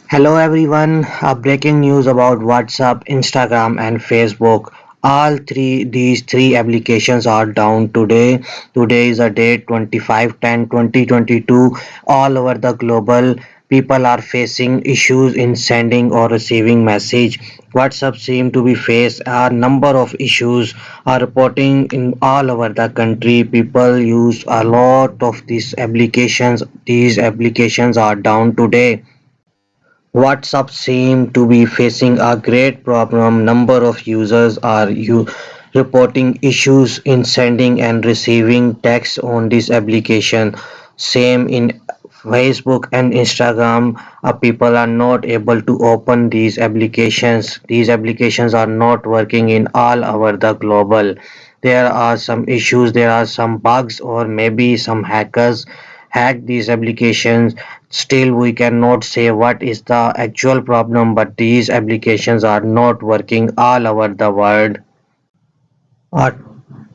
Hello everyone, breaking news about WhatsApp, Instagram and Facebook. All these three applications are down today. Today is a date 25/10/2022. All over the global people are facing issues in sending or receiving message. WhatsApp seem to be face a number of issues are reporting in all over the country. People use a lot of these applications. These applications are down today. WhatsApp seems to be facing a great problem. Number of users are reporting issues in sending and receiving text on this application. Same in Facebook and Instagram. People are not able to open these applications. These applications are not working in all over the global. There are some issues, there are some bugs, or maybe some hackers hack these applications. Still, we cannot say what is the actual problem, but these applications are not working all over the world. A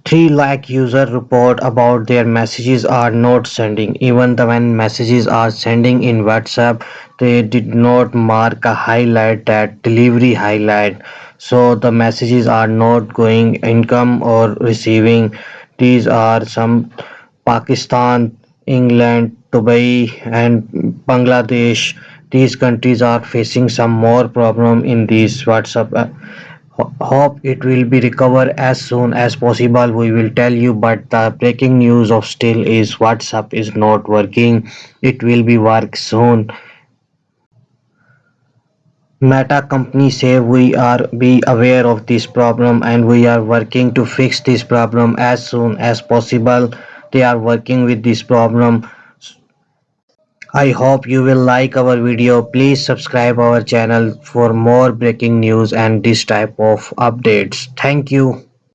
3 lakh user report about their messages are not sending. Even when messages are sending in WhatsApp, they did not mark a highlight that delivery highlight. So the messages are not going income or receiving. These are some Pakistan, England, Dubai and Bangladesh. These countries are facing some more problem in this WhatsApp. Hope it will be recovered as soon as possible. We will tell you, but the breaking news of still is WhatsApp is not working. It will be work soon. Meta company say we are be aware of this problem and we are working to fix this problem as soon as possible. They are working with this problem. I hope you will like our video. Please subscribe our channel for more breaking news and this type of updates. Thank you.